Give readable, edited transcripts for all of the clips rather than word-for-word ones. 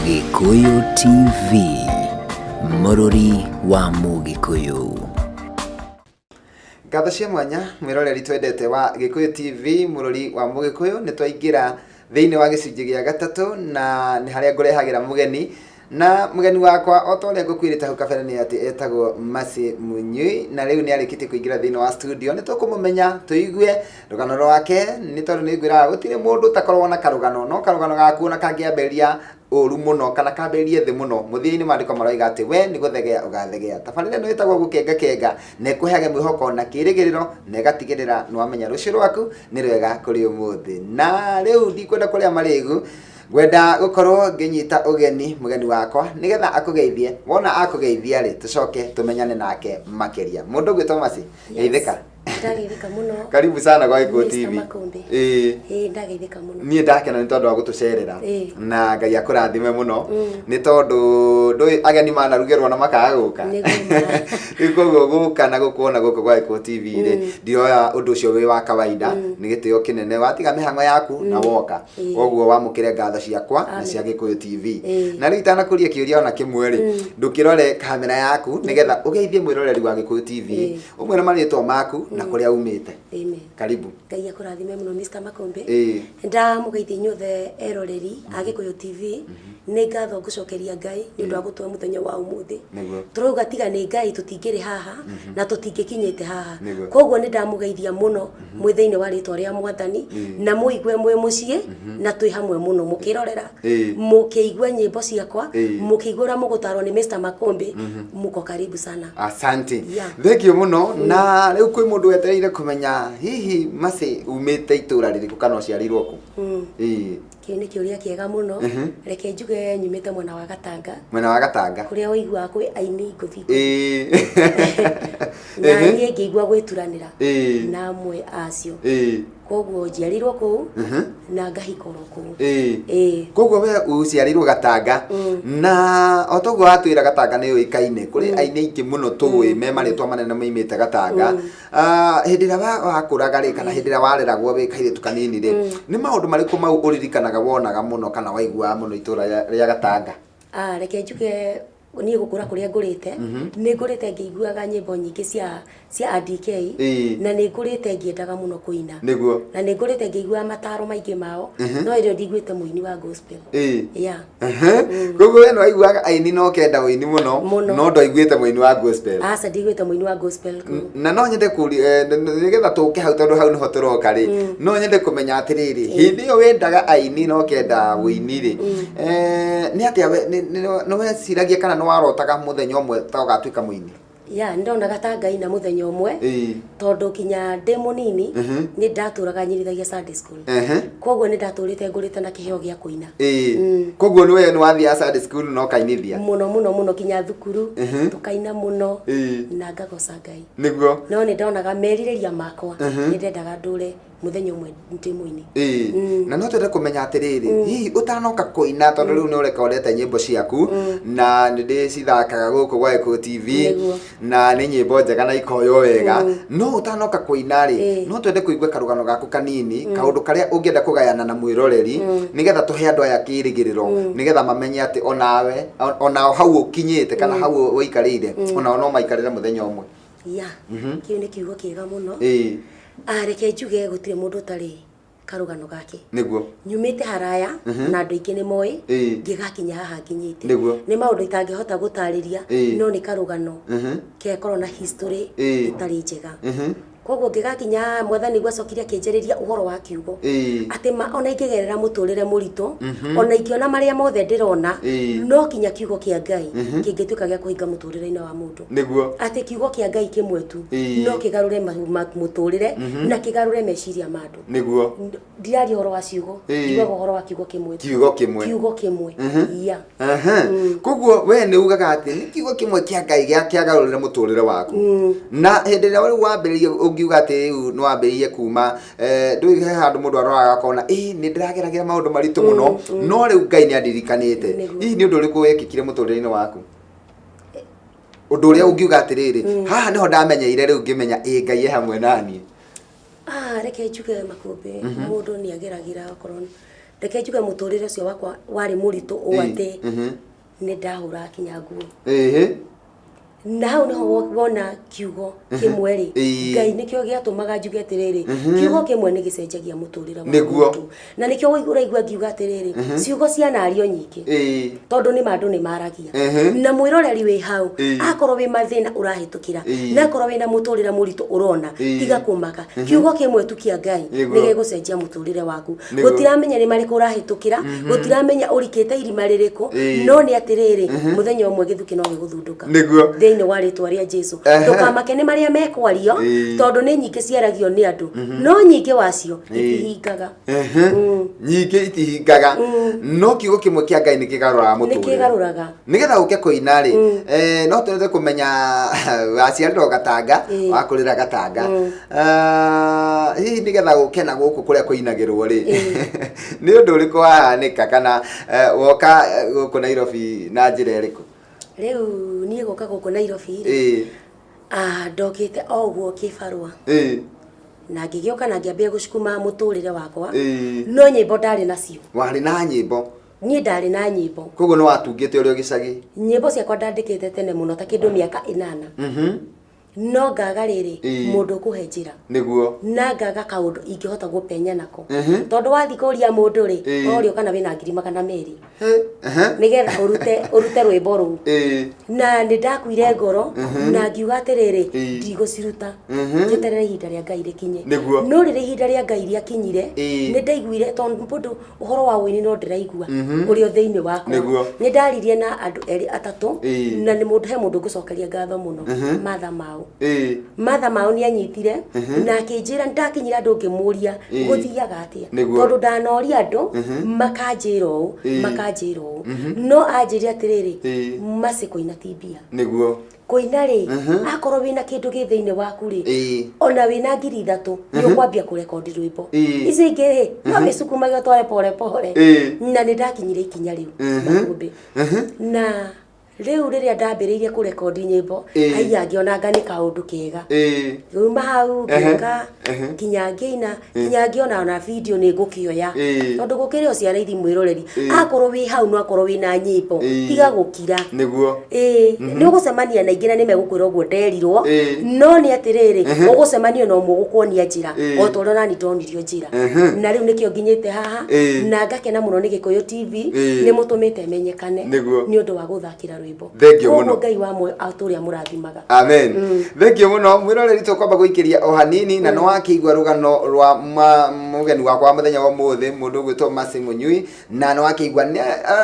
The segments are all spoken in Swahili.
Gikuyu TV, Mũrũri wa Mũgĩkũyũ. Ngatho cia mwanya mwiroreri twendete wa Gikuyu TV, Mũrũri wa Mũgĩkũyũ, nĩ twaingĩra thĩinĩ wa gĩcunjĩ gĩa gatatũ na nĩ harĩa ngũrehagĩra mũgeni. Na mũgeni wakwa o ta ũrĩa ngũkwĩrĩte hau kabere nĩ atĩ etagwo Mercy Mũnyui, na rĩu nĩ arĩkĩtie kũingĩra thĩinĩ wa studio. Nĩ tũkũmũmenya tũigue rũgano rwake, nĩ tondũ nĩ ngwĩraga gũtirĩ mũndũ utakorwo na karũgano, no karũgano gaku na kangĩambĩrĩria ũru mũno kana kambĩrĩrie thĩ mũno, mũthia-inĩ maandĩko maroiga atĩ we nĩ gũthegea ũgathegea. Tabarĩra ĩno ĩtagwo gũkenga na ĩkũheage mwĩhoko na kĩĩrĩgĩrĩro na ĩgatigĩrĩra nĩ wamenya rũciũ rwaku nĩ rwega kũrĩ ũmũthĩ. Na rĩu ndikwenda kũrĩa marĩgu, gwenda gũkorwo ngĩnyita ũgeni mũgeni wakwa nĩgetha akũgeithie. Wona akũgeithia rĩ, tũcoke tumenyane nake makĩria. Mũndũ ũgwĩtwo Mercy, geithĩka. Ndageithĩka mũno. Karibu sana kwa Gikuyu TV. Ndageithĩka mũno. Niĩ ndakena nĩ tondũ wa gũtũcerera na Ngai akũrathime mũno nĩ tondũ ndũĩ ageni manarugĩrwo na makaga gũka. Rĩu koguo gũka na gũkuona gũkũ gwa Gikuyu TV rĩ, ndioya ũndũ ũcio wĩ wa kawaida, nĩ gĩtĩo kĩnene. Watiga mĩhang'o yaku na woka, koguo wamũkĩre ngatho ciakwa na cia Gikuyu TV. Na rĩu itanakũria kĩũria ona kĩmwe rĩ, ndũkĩrore kamera yaku nĩgetha ũgeithie mwĩroreri wa Gikuyu TV, ũmwĩre marĩtwa maku na kũrĩa umĩte. Karibu. Ngai akũrathime mũno Mr. Makombe. Ndamũgeithia inyuothe eroreri a Gikuyu TV. Nĩ ngatho ngũcokeria Ngai nĩ ũndũ wa gũtũhe mũthenya wa ũmũthĩ. Tũrauga tiga nĩ Ngai tũtingĩrĩ haha na tũtingĩkinyĩte haha. Koguo nĩ ndamũgeithia mũno mwĩ thĩinĩ wa rĩtwa rĩa Mwathani na mũigue mwĩ mũciĩ na twĩ hamwe mũno mũkĩrorera, mũkĩigua nyĩmbo ciakwa, mũkĩigua ũrĩa mũgũtarwo nĩ Mr. Makombe. Mũko karibu sana. Asante. Thengiũ mũno. Na rĩu kwĩ mũndũ wetereire kũmenya hihi Mercy umĩte itũra rĩrĩkũ kana ũciarĩirwo kũ? Kĩu nĩ kĩũria kĩega mũno. Reke njuge nyumĩte mwena wa Gatanga. Mwena wa Gatanga. Kũrĩa ũiguaga kwĩ aini ngũthi. Na niĩ ngĩigua gwĩturanĩra na amwe acio. Koguo njiarĩirwo kũu na ngahikũrwo kũu. Koguo we ũciarĩirwo Gatanga na o toguo watwĩra Gatanga nĩ ũĩkaine kũrĩ aini aingĩ mũno tũĩ me marĩtwa manene moimĩte Gatanga. Hĩndĩ ĩrĩa wakũraga rĩ kana hĩndĩ ĩrĩa wareragwo wĩ kairĩtu kanini rĩ, nĩ maũndũ marĩkũ mau ũririkanaga wonaga mũno kana waiguaga mũno itũra rĩa Gatanga? Reke njuge niĩ gũkũra kũrĩa ngũrĩte, nĩ ngũrĩte ngĩiguaga nyĩmbo nyingĩ cia ADK na nĩ ngũrĩte ngĩendaga mũno kũina, na nĩ ngũrĩte ngĩiguaga mataro maingĩ mao, no ĩrĩa ndiguĩte mũini wa gospel. Koguo we nĩ waiguaga aini no kenda ũini mũno no ndwaiguĩte mũini wa gospel? Aca ndigũĩte mũini wa gospel. Na no nyende kũria nĩgetha tũke hau tondũ hau nĩho tũroka rĩ, no nyende kũmenya atĩrĩrĩ, hĩndĩ ĩyo wendaga aini no kenda ũini rĩ, nĩ atĩa nĩ weciragia kana warotaga muthenya ũmwe ta ũgatuĩka mũini? Nĩndonaga ta ngaina mũthenya ũmwe tondũ kinya ndĩ mũnini nĩ ndatũraga Nyirithagia Sunday School. Koguo nĩ ndatũrĩte ngũrĩte na kĩheo gĩa kũina. Koguo nĩ we nĩ wathiaga Sunday School no kainithia? Mũno kinya thukuru tũkaina mũno na ngagoca Ngai. Nĩguo? No nĩ ndonaga merirĩria makwa nĩ ndendaga ndũre muthenya ũmwe ndĩ mũini. Na no twende kũmenya atĩrĩrĩ, hihi ũtanoka kũina tondũ rĩu nĩ ũrekorete nyĩmbo ciaku na nĩ ndĩcithakaga gũkũ gwa Gikuyu TV na nĩ nyĩmbo njega na ikoyo wega, no ũtanoka kũina rĩ, no twende kũigua karũgano gaku kanini, kaũndũ karĩa ũngĩenda kũgayana na mwĩroreri nĩgetha tũhe andũ aya kĩĩrĩgĩrĩro nĩgetha mamenye atĩ onao hau ũkinyĩte kana hau ũikarĩire onao no maikarĩre mũthenya ũmwe. Kĩu nĩ kiugo kĩega mũno. Reke njuge gũtirĩ mũndũ ũtarĩ karũgano gake. Nĩguo? Nyumĩte haraya na andũ aingĩ nĩ moĩ ngĩgakinya haha nginyĩte. Nĩ maũndũ itangĩhota gũtarĩria no nĩ karũgano kekorwo na history itarĩ njega. Koguo ngĩgakinya Mwathani gwacokirie akĩnjarĩria ũhoro wa kiugo atĩ ona ingĩgerera mũtũrĩre mũritũ ona ingĩona marĩa mothe ndĩrona no kinya kiugo kĩa Ngai kĩngĩtuĩka gĩa kũhinga mũtũrĩre-inĩ wa mũndũ. Atĩ kiugo kĩa Ngai kĩmwe tu no kĩgarũre mũtũrĩre na kĩgarũre meciria ma andũ. Ndiraria ũhoro wa ciugo, ndiugaga ũhoro wa kiugo kĩmwe. Kiugo kĩmwe. Koguo we nĩ ugaga atĩ nĩ kiugo kĩmwe kĩa Ngai kĩagarũrĩre mũtũrĩre waku. Na hĩndĩ ĩrĩa wambĩrĩirie ngiuga atĩ rĩu no wambĩrĩirie kuma ndũĩ he handũ mũndũ aroraga akona nĩ ndĩrageragĩra maũndũ maritũ mũno no rĩu Ngai nĩ andirikanĩte. Hihi nĩ ũndũ ũrĩkũ wekĩkire mũtũrĩre-inĩ waku? Ũndũ ũrĩa ũngiuga atĩrĩrĩ, haha nĩho ndamenyeire rĩu ngĩmenya Ngai e hamwe naniĩ? Reke njuge Makombe, mũndũ nĩ ageragĩra okorwo reke njuge muturire ucio wakwa wari muritu o ate ni ndahura kinya nguo na hau niho wona kiugo kimwe ri Ngai nikio giatumaga njuge atiriri kiugo kimwe ni gicenjagia muturira waku na nikio wigura igua ngiuga atiriri ciugo ciana ario nyingi tondu ni mandu ni maragia na mwiroreri wi hau akorwo wi mathina urahitukira na akorwo wi na muturira muritu urona tiga kumaka kiugo kimwe tu kia Ngai ni gigucenjia muturire waku gutiramenya ni mariku urahitukira gutiramenya urikite irima ririku no ni atiriri muthenya umwe githuki no giguthunduka ni waritwa ria Jesu ndukamake ni maria mekwario tondu ni nyingi ciaragio ni andu no nyingi wacio itihingaga nyingi itihingaga no kiugo kimwe kia Ngai ni kigarura muturire ni kigaruraga nigetha uke koina ri no turete kumenya waciarwo gatanga wakurira gatanga hihi nigetha uke na guku kuria koinagirwo ri ni undu uriku wahanika kana woka guku Nairobi na njira iriku riu nie goka guku Nairobi ndokite oguo kibarua na ngigioka na ngiambia gucukuma muturire wakwa no nyimbo ndari nacio wari na nyimbo nie ndari na nyimbo koguo no watungite urio gicagi nyimbo ciakwa ndandikite tene muno ta kindu miaka 8 no ngaga riri mundu kuhenjira niguo na ngaga kaundu ingihota gupenya nako tondu wathikuria mundu ri orio kana wina ngirima kana meri nigetha urute rwimbo ru na nindakuire ngoro na ngiuga atiriri ndigociruta njeterere ihinda ria Ngai rikinye no riri ihinda ria Ngai riakinyire ni ndaiguire tondu mundu uhoro wa wini no ndiraigua urio thiini wakwa ni ndaririe na andu eri atatu na ni mundu he mundu ngucokeria ngatho muno matha mao ni anyitire na akinjira ndakinyira andu ngimuria guthiaga atia tondu ndanoria andu makanjira uu no anjira atiriri masi kuina tibia niguo kuina ri akorwo wina kindu githiini waku ri ona wina 3,000 ni ukwambia kurekondi rwimbo ici ingi no misukumaga tware pole na ni ndakinyire ikinya riu makumbi na riu riria ndambiriirie kurekondi nyimbo haiya ngionanga ni kaundu kega uma hau ngika kinya ngiina kinya ngiona na video ni ngukioya tondu gukiri ciana ithi mwiroreri akorwo wi hau no akorwo wi na nyimbo tiga gukira niguo ni ugucemania na ingina ni megukwira uguo nderirwo no ni atiriri ugucemania no mugukuonia njira o tondu nani ndonirio njira na riu nikio nginyite haha na ngakena muno ni Gikuyu TV ni mutumite menyekane ni undu wa guthakira thank you muno Ngai wa mwe aturia murathimaga amen thank you muno mwiroreri tukwamba guikiria o hanini na no wakiigua rugano rwa mugeni wakwa muthenya wa muthi mundu gwitwo Masi Munyui na no wakiigua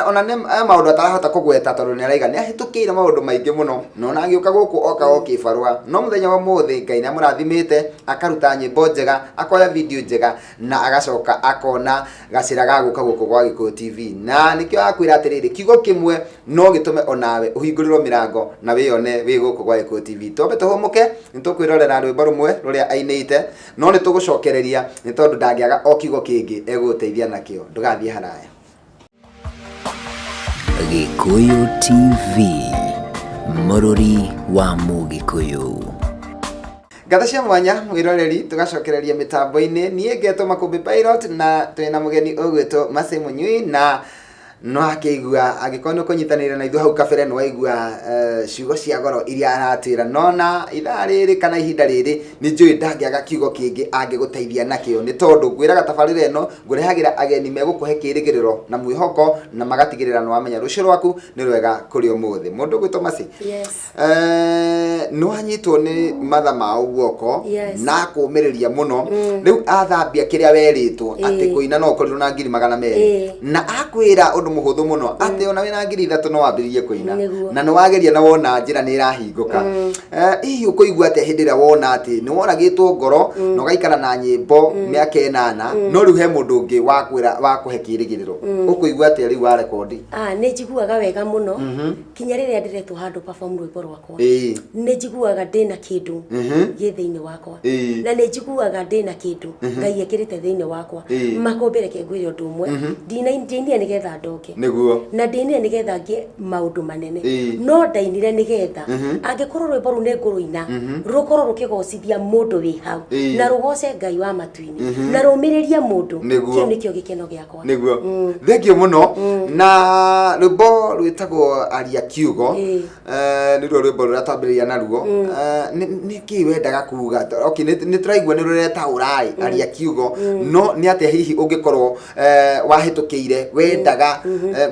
ona ne maundu atarahota kugweta tondu ni araiga ni ahitukire maundu maingi muno no nagiuka guku oka okibarua no muthenya wa muthi Ngai na murathimite akaruta nyimbo njega akoya video njega na agacoka akona gacira gaguka guku gwa Gikuyu TV na nikio akwira atiriri kiugo kimwe no gitume onawe uhingurirwo mirango na wiyone wi guku gwa Gikuyu TV tobe tuhumuke nitukwirorera rwimbo rumwe ruria ainite no nitugucokereria ni tondu ndangiaga o kiugo kingi eguteithia nakio ndugathie haraya Gikuyu TV Mururi wa Mugikuyu Gatha cia mwanya mwiroreri tugacokereria mitambo-ini nie ngetwo Makumbi Pilot na twina mugeni ugwitwo Masi Munyui na no akigua agikorwo kunyitanira na ithu hau kabere no waigua ciugo cia goro iria aratwira nona ithaa riri kana ihinda riri ni njui ndangiaga kiugo kingi angiguteithia nakio ni tondu ngwiraga tabarira ino ngurehagira ageni megukuhe kirigiriro na mwihoko na magatigirira no wamenya rucio rwaku ni rwega kuri umuthi mundu gwitwo Masi no anyitwo ni matha ma guoko na kumiriria muno riu athambia kiria weritwo ati kuina no korirwo na 200,000 na akwira undu muhuthu muno ati ona wina 3,000 no wambiririe kuina na no wageria na wona njira ni irahinguka hihi ukuigua ati hindira wona ati ni woragitwo ngoro no gaikara na nyimbo miaka 8 no riu he mundu ungi wakwira wakuhe kirigiriro ukuigua ati riu wa rekondi ni njiguaga wega muno kinya riria ndiretwo handu perform rwimbo rwakwa ni njiguaga ndina kindu githiini wakwa na ni njiguaga ndina kindu Ngai ekirite thiini wakwa makumbire ke ngwire undu umwe ndinainia nigetha ndoge njoke niguo na ndinire nigetha ngie maundu manene no ndainire nigetha angikorwo rwimbo ru ni nguruina rukorwo rukigocithia mundu wi hau na rugoce Ngai wa matuini na rumiririe mundu kiu nikio gikeno giakwa niguo thengio muno na rwimbo rwitagwo aria kiugo ni rwimbo ruria twambiriria naruo ni ki wendaga kuga okay ni turaigua ni rureta urai aria kiugo no ni atia hihi ungikorwo wahitukiire wendaga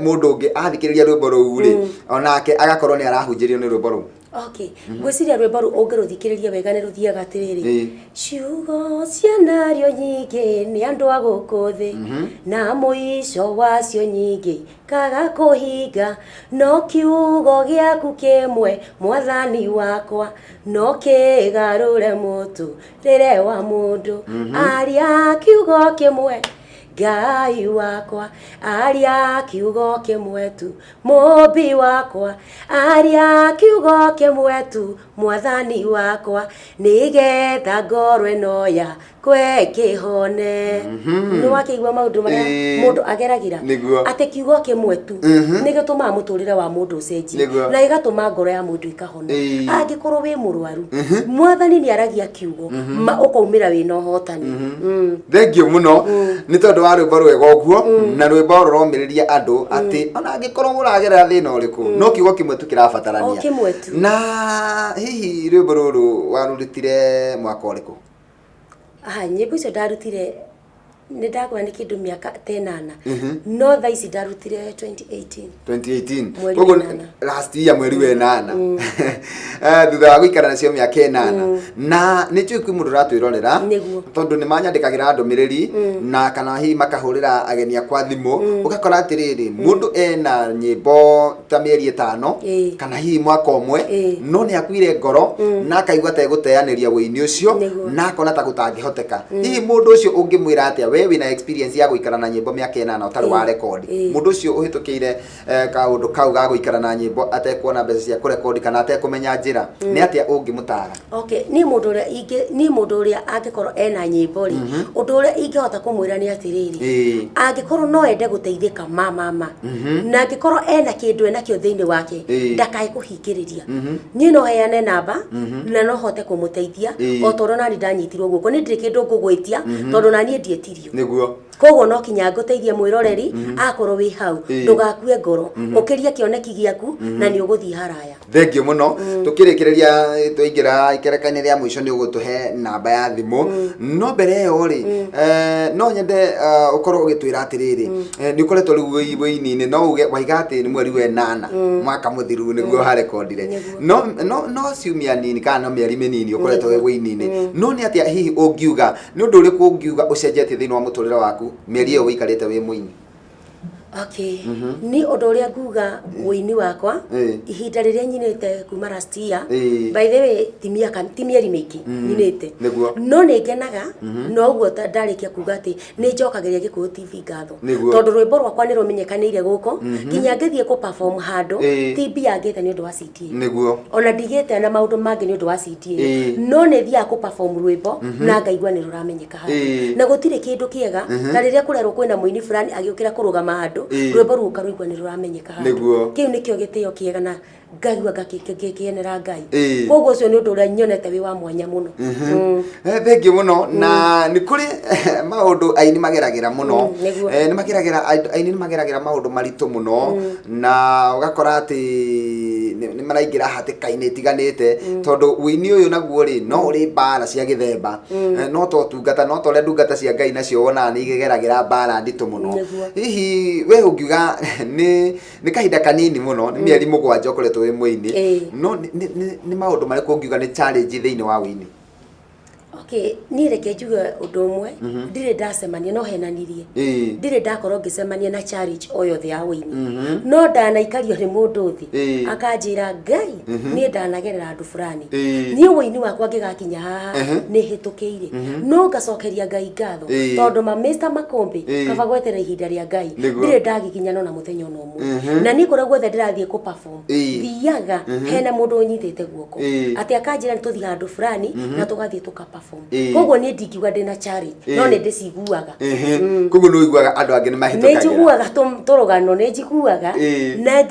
mundu ungi athikiriria rwimbo ruu ri onake agakorwo ni arahunjirio ni rwimbo ruu okay ngwiciria rwimbo ruu ungiruthikiriria wega ni ruthiaga atiriri ciugo cianario nyingi ni andu a guku thi na muico wacio nyingi kaga kuhinga no kiugo giaku kimwe mwathani wakwa no kigarure muturire wa mundu aria kiugo kimwe Ngai wakwa aria kiugo kimwe tu mumbi wakwa aria kiugo kimwe tu mwathani wakwa nigetha ngoro ino ya kwe kihone ni wakiigua maundu maria mundu ageragira ate kiugo kimwe tu nigituma muturire wa mundu ucenjie na igatuma ngoro ya mundu ikahona angikorwo wi murwaru mwathani ni aragia kiugo ukaumira wina uhotani thengio muno ni tondu wa rwimbo rwega uguo na rwimbo ruromiriria andu ati ona angikorwo muragerera thina uriku no kiugo kimwe tu kirabatarania na hihi rwimbo ruru warurutire mwaka uriku nyimbo icio ndarutire ni ndagwa ni kindu miaka 10 no tha ici ndarutire 2018 kogo last year mweri wa 8 thutha wa guikara nacio miaka 8 na ni cyo kwi mundu ratwirorera tondu ni manyandikagira ndumiriri na kana hi makahurira ageni akwa thimu ugakora atiriri mundu ena nyimbo ta mieri 5 kana hi mwaka umwe no ni akwire ngoro na akaigua ta guteaniria wini ucio na akona ta gutangihoteka hi mundu ucio ungimwira atia we wina experience ya guikara na nyimbo miaka 8 utari wa record mundu ucio uhitukire kaundu kau ga guikara na nyimbo atekuona mbeca cia kurecord kana atekumenya njira ni atia ungimutara okay ni mundu uria angikorwo ena nyimbo ri undu uria ingihota kumwira ni atiriri angikorwo no ende guteithika mama na angikorwo ena kindu enakio thiini wake ndakai kuhingiriria ni no heane namba na no hote kumuteithia o tondu nani ndanyitirwo guko ni ndiri kindu ngugwitia tondu nani ndietirio niguo kogo no kinya nguteithie mwiroreri akorwo wi hau ndugakue ngoro ukiria kioneki giaku na ni uguthii haraya thengio muno tukirikireria tuingira ikerekane ria mwisho ni ugutuhe namba ya thimu no mbere yo ri no nyende ukorwo ugitwira atiriri ni ukoretwo riu wini no uge waigate ni mweri wa 8 mwaka muthiru niguo ha recordire no ciumia nini kana mieri minini ukoretwo wini no ni atia hihi ungiuga ni undu uriku ungiuga ucenjetie thiini wa muturire waku mieri yo wikarite wi mwini okay ni undu uria nguga wini wakwa ihinda riria nyinite kuma last year by the way timieri mingi nyinite no ningenaga no uguo ndarikia kuga ati ni njokageria Gikuyu TV ngatho tondu rwimbo rwakwa ni rumenyekanire guko kinya ngithie ku perform handu TB angite ni undu wa CTA ona ndigite na maundu mangi ni undu wa CTA no ni thia ku perform rwimbo na ngaigua ni ruramenyeka handu na gutire kindu kiega na riria kurerwo kwina muini fulani agiukira kurugama handu rwimbo ruka ruigwa ni ruramenyeka handu kiu nikio gitio kiega na ngaigua gakikenera Ngai koguo cio ni undu uria nyonete wi wa mwanya muno thengio muno na ni kuri maundu aini mageragira muno ni mageragira aini mageragira maundu maritu muno na ugakora ati ni maraingira hatikaine tiganite tondu wini uyu naguo ri no uri bara cia githemba no to tungata no to le ndungata cia Ngai nacio wona ni igeragira bara nditu muno hihi we ungiuga ni kahinda kanini muno ni mieri 7 ukoretwo wi mwini no ni maundu mariku ungiuga ni challenge thiini wa wini okay ni reke njuge undu umwe ndire ndacemania no henanirie ndire ndakorwo ngicemania na challenge oyothe ya wini no ndanaikario ni mundu uthi akanjira Ngai ni ndanagerera andu fulani ni wini wakwa ngigakinya haha ni hitukiire no ngacokeria Ngai ngatho tondu ma Mr Makombi kaba gwetera ihinda ria Ngai ndire ndagikinya no na muthenya no umwe na ni kora gwethe ndirathie ku perform thiaga hena mundu unyitite guoko ati akanjira ni tuthia andu fulani na tugathie tuka perform platform koguo ni ndingiuga ndina challenge no ni ndiciguaga koguo no iguaga andu angi ni mahitukagira ni njiguaga turugano ni njiguaga na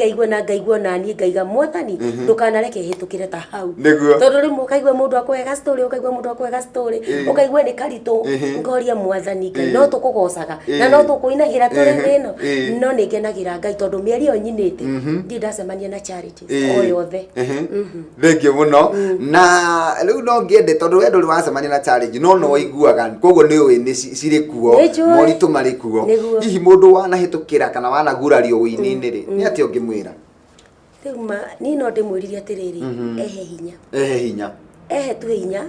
ngaigua na ni ngaiga mwathani ndukanareke hitukire ta hau tondu rimwe ukaigua mundu akwega story ukaigua mundu akwega story ukaigua ni karitu ngoria mwathani ngai no tukugocaga na no tukuinagira turi thino no ni ngenagira ngai tondu mieri yo nyinite ndi ndacemania na challenges o yothe thengio muno na riu no ngiende tondu we nduri wacemania na challenge no iguaga koguo ni ui ni ciri kuo moritu mari kuo hihi mundu wanahitukira kana wanagurario wini-ini ri ni ati ungimwira riu ni no ndimwiririe atiriri ehe hinya tu hinya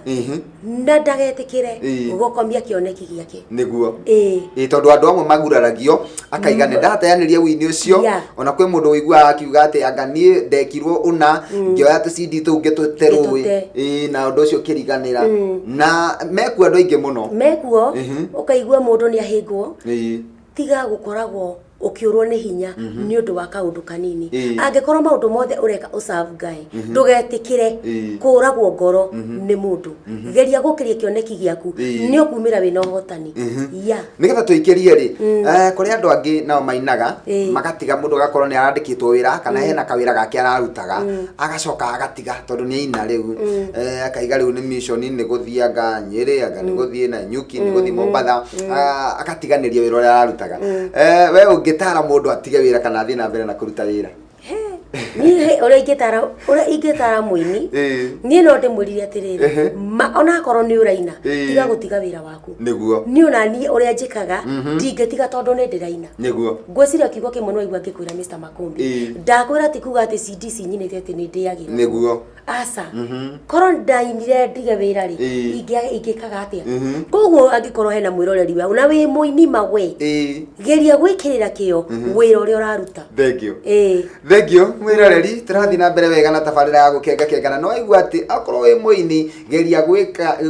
na ndagetikire gukomia kioneki giake niguo tondu andu amwe maguraragio akaiga ni ndateanirie wini ucio ona kwi mundu wiguaga akiuga ati anga nie ndekirwo una ngioya tucindi tu ngituterui na undu ucio kiriganira na mekuo andu aingi muno mekuo ukaigua mundu ni ahingwo tiga gukoragwo ukiurwo ni hinya ni undu wa kaundu kanini angikorwo maundu mothe ureka userve Ngai ndugetikire kuragwo ngoro ni mundu geria gukiria kioneki giaku ni ukumira wina uhotani nigetha tuikirie ri kuri andu angi nao mainaga magatiga mundu gakorwo ni arandikitwo wira kana hena kawira gake ararutaga agacoka agatiga tondu ni ina riu akaiga riu ni mission ni guthianga Nyeri anga ni guthie na Nyuki ni guthie Mombasa agatiganiria wira uria ararutaga we gitara mundu atige wira kana athie na mbere na kuruta wira ni ora ingitara muini ni no ndimwiririe atiriri ona akorwo ni uraina tiga gutiga wira waku niguo ni ona ni uria njikaga ndingetiga tondu ni ndiraina niguo ngwiciria kiugo kimwe no igua ngikwira Mr. Makumbi ndakwira ati kuga ati CD nyinete ati ni ndiagira niguo asa korwo ndainire ndige wira ri ingikaga atia koguo angikorwo hena mwiroreri wa na wi muini mawe geria gwikirira kio wira uria uraruta thengio mwiroreri turathi na mbere wega na tabarira ya gukenga kengana no igua ati akorwo wi muini geria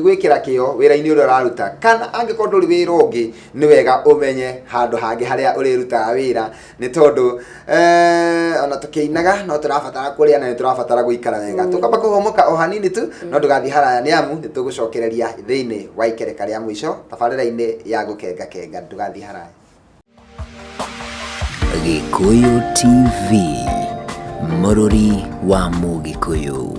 gwikira kio wira-ini uria uraruta kana angikorwo nduri wira ungi ni wega umenye handu hangi haria urirutaga wira ni tondu ona tukiinaga no turabatara kuria na turabatara guikara wega tukamba kuhomoka o hanini tu no ndugathi haraya ni amu ni tugucokereria thiini wa ikereka ria mwisho tabarira-ini ya gukenga kenga ndugathi haraya Gikuyu TV, Mururi wa Mugikuyu.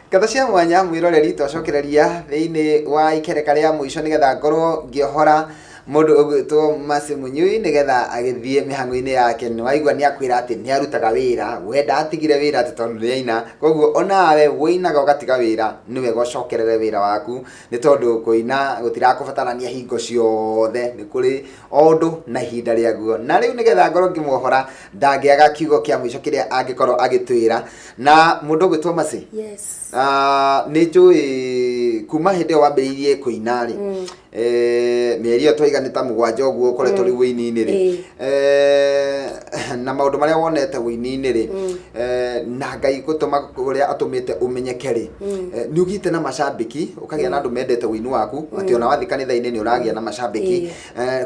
Katha cia mwanya mwiroreri twacokereria thiini wa ikereka ria mwisho nigetha ngorwo ngiohora mundu ugwitwo Masi Munyui nigetha agithie mihango-ini yake ni waigua ni akwira ati ni arutaga wira wenda atigire wira ati tondu ni aina koguo onawe winaga ugatiga wira ni wega ucokerere wira waku ni tondu kuina gutirakubatarania hingo ciothe ni kuri ondu na ihinda riaguo na riu nigetha ngorwo ngimuohora ndangiaga kiugo kia mwisho kiria angikorwo agitwira na mundu ugwitwo Masi ni njui kuma hindi o wambiriirie kuina ri mieri yo twaigana ta mugwanja uguo koretwo ri wini-ini ri na maundu maria wonete wini-ini ri na Ngai gutuma kuria atumite umenyeke ri ni ugite na mashabiki ukagia na andu mendete wini waku ati ona wathi kanitha-ini ni uragia na mashabiki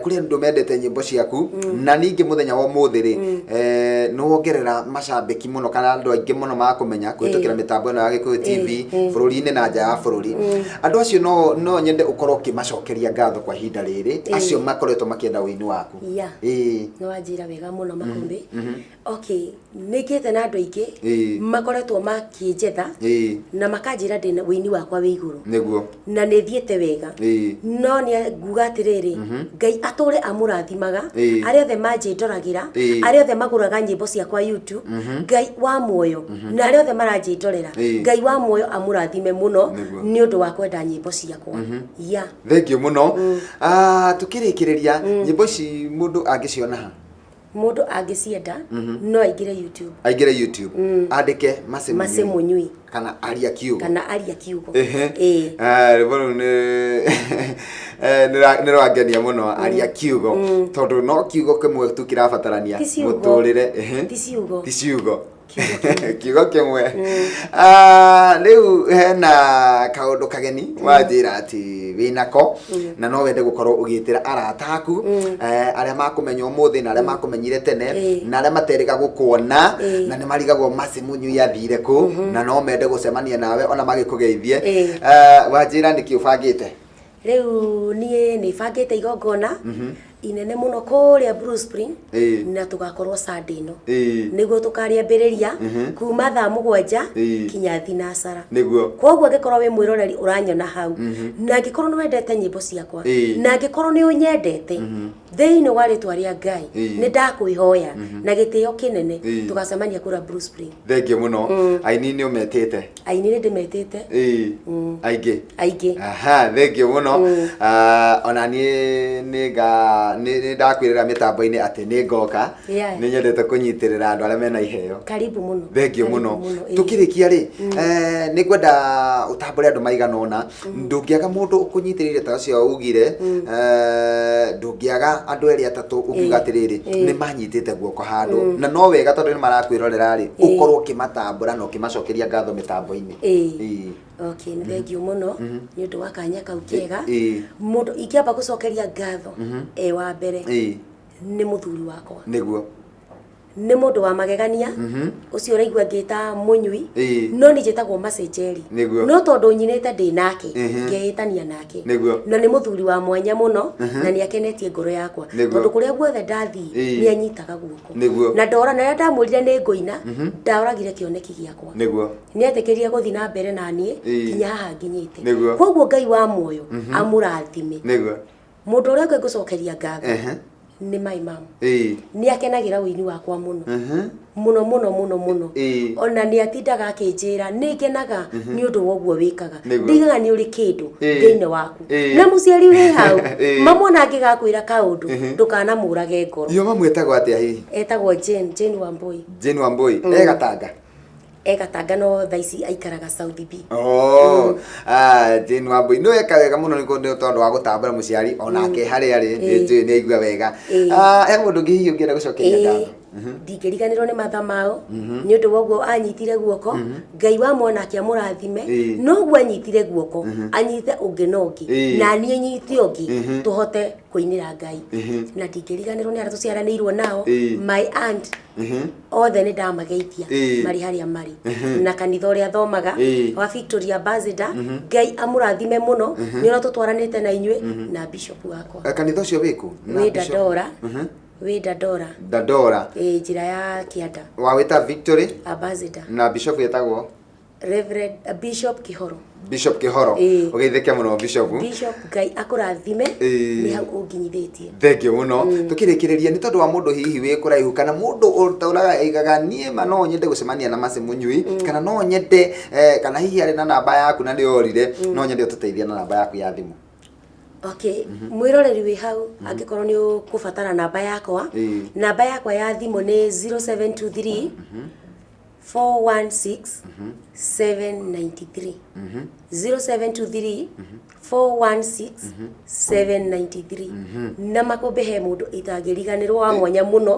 kuri andu mendete nyimbo ciaku na ningi muthenya wa muthi ri no wongerera mashabiki muno kana andu aingi muno makumenya kuhitukira mitambo ino ya Gikuyu TV bururi-ini na nja ya bururi andu acio no nyende ukorwo kimacokeria ngatho kwa ihinda riri acio makoretwo makienda wini waku no wanjira wega muno Makumbi okay nikite na andu aingi makoretwo makinjetha na makanjira ndina wini wakwa wi iguru niguo na ni thiete wega no ni nguga atiriri Ngai ature amurathimaga aria othe manjindoragira aria othe maguraga nyimbo cia kwa YouTube Ngai wa muoyo na aria othe maranjindorera Ngai wa muoyo amurathime muno ni undu wa kwenda nyimbo ciakwa thank you muno tukirikiriria nyimbo ici mundu angiciona ha mundu angicienda no aingire YouTube andike Masi Munyui kana aria kiugo ribono ni rwangenia muno aria kiugo tondu no kiugo kimwe tu kirabatarania muturire ti ciugo kiugo kimwe riu hena kaundu kageni wanjira ati winako na no wende gukorwo ugitira arata aku aria makumenya umuthi na aria makumenyire tene na aria materiga gukuona na ni marigagwo macimunyu yathire ku na no mende gucemania nawe ona magikugeithie wanjira niki ubangite riu nie ni bangite igongona inene muno kuria Blue Spring na tugakorwo Sunday no niguo tukariambiriria kuma thaa 7 kinya thinacara niguo koguo ngikorwo wi mwiroreri uranyona hau na ngikorwo ni wendete nyimbo ciakwa na ngikorwo ni unyendete thiini wa ritwa ria Ngai ni ndakwihoya na gitio kinene tugacemania kura Blue Spring. Thengiũ muno aini ni umetete aini ni ndimetete aingĩ aha thengiũ muno ona ni ndakwirira mitambo-ini ati ni ngoka ni nyendete kunyitirira andu aria mena iheo. Karibu muno. Thengiũ muno tukirikia ri ni kwenda utambure andu maigana ona ndungiaga mundu ukunyitirire ta cio ugire ndungiaga andu eri atatu ukiuga atiriri ni manyitite guoko handu na no wega tondu ni marakwirorera ri ukorwo ukimatambura na ukimacokeria ngatho mitambo-ini. Okay, ni thengiũ muno ni undu wa kanya kau kega mundu ikiamba gucokeria ngatho wa mbere ni muthuri wakwa niguo ni mundu wa magegania ucio uraigua ngita munyui no ni njitagwo Macenjeri no tondu nyinete ndi nake ngeitania nake na ni muthuri wa mwanya muno na ni akenetie ngoro yakwa tondu kuria guothe ndathi ni anyitaga guoko na ndora na ndamurire ni ngoina ndauragire kioneki giakwa ni etikirie guthi na mbere na nie kinya haha nginyite koguo Ngai wa muoyo amurathime mundu uria ngucokeria ngatho ni my mom ni akenagira wini wakwa muno muno ona ni atindaga akinjira ni ngenaga ni undu woguo wikaga ndigaga ni uri kindu thiine waku na muciari uri hau mamona angigakwira kaundu ndukana murage ngoro yo mamwetagwo atia hihi etagwo Jane Wambui Egatanga no thaici aikaraga South B. Jane Wambui no eka wega muno ni tondu wa gutambura muciari onake hari ari ni aigua wega he mundu ngi hiyo ngienda gucokeria ngatho ndingiriganirwo ni matha mao ni undu woguo anyitire guoko Ngai wa mwana akiamurathime no guo anyitire guoko anyite ungi na ungi na nie nyite ungi tuhote kuinira Ngai na ndingiriganirwo ni ara tuciaranirwo nao my aunt othe ni ndamageitia mari haria mari na kanitha uria thomaga wa Victoria Ambassador Ngai amurathime muno ni ora tutwaranite na inywe na bishop wakwa kanitha ucio wiku na Dadora njira ya Kianda wawita Victory Ambassador na bishop yetagwo Reverend Bishop Kihoro ugeitheke muno Bishop Ngai akurathime ni hau unginyithitie thengiũ muno tukirikireria ni tondu wa mundu hihi wi kuraihu kana mundu utauraga igaga nie ma no nyende gucemania na macimunyui kana no nyende kana hihi ari na namba yaku na ndiorire no nyende ututeithia na namba yaku ya thimu. Okay, mwiroreri wi hau angikorwo ni ukubatara namba yakwa ya thimu ni 0723 416 793 0723 416 793 na makombe he mundu itangiriganirwo wa mwanya muno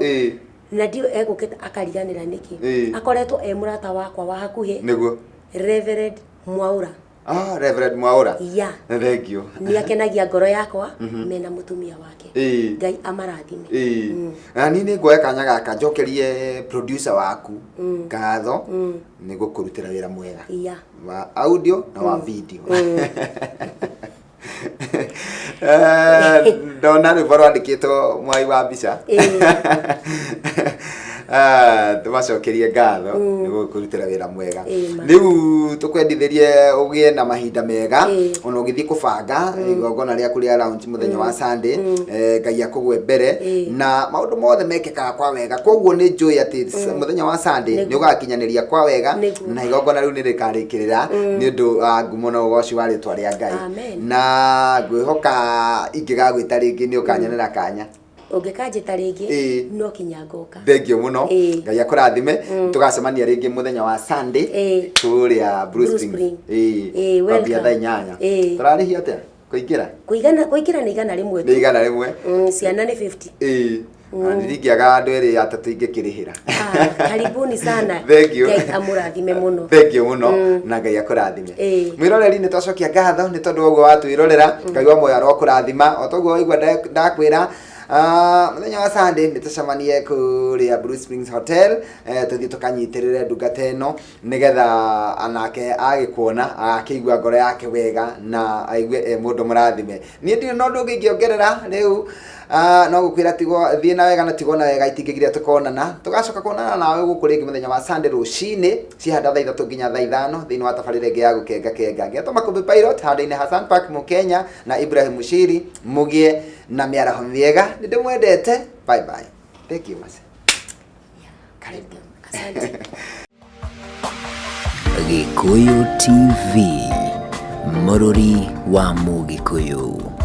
na ndio egukita akariganira niki akoretwo murata wakwa wa hakuhi niguo Reverend Mwaura Reverend Mwaura thank you ni akenagia ngoro yakwa mena mutumia wake Ngai amarathime ni ngoya kanya gaka njokerie producer waku ngatho ni gukurutira wira mwega wa audio na wa video ndona ni baro andikitwo mwai wa mbica tumacokerie ngatho niguo kurutira wira mwega riu tukwendithirie ugie na mahinda mega ona ugithii kubanga igongona riaku ria launch muthenya wa Sunday Ngai akugwe mbere na maundu mothe mekekaga kwa wega koguo ni njui ati muthenya wa Sunday ni ugakinyaniria kwa wega na igongona riu ni rikarikirira ni undu ngumo na ugoci wa ritwa ria Ngai na ngwihoka ingigagwita ringi ni ukanyonera kanya ungikanjita ringi no kinya ngoka thengiũ muno Ngai akurathime tugacemania ringi muthenya wa Sunday kuria Blue Spring wambia thaa 8 turarihia atia kuingira ni igana rimwe ni igana rimwe ciana ni 50 Ndiringiaga andũ erĩ atatũ ingĩkĩrĩhĩra. Karibuni sana. Thank you. Ngai amũrathime mũno. Thank you mũno na Ngai akũrathime. Mwĩroreri nĩ twacokia ngatho nĩ tondũ woguo watwĩrorera. Ngai wa muoyo arokũrathima o toguo waigua ndakwĩra muthenya wa Sunday nĩ tũcemanie kũrĩa Blue Springs Hotel tũthiĩ tũkanyitĩrĩre ndungata ĩno nĩgetha anake agĩkuona akĩigua ngoro yake wega na aigue mũndũ mũrathime. Niĩ ndirĩ na ũndũ ũngĩ ingĩongerera rĩu no gũkwĩra tigwo thiĩ na wega na tigwo na wega itingĩgiria tũkonana tũgacoka kuonana nawe gũkũ rĩngĩ mũthenya wa Sunday rũcinĩ ciahanda thaa 3 nginya thaa 5 thĩinĩ wa tabarĩra ĩngĩ ya gũkenga ngĩatwo Makumbi Pilot handũ-inĩ Hassan Park Mũkenya na Ibrahim Mushiri mũgĩe na mĩaraho mĩega nĩ ndĩmwendete. Bye bye. Thank you Mase. Karibu. Asante. Gikuyu TV, mũrũri wa Mũgĩkũyũ.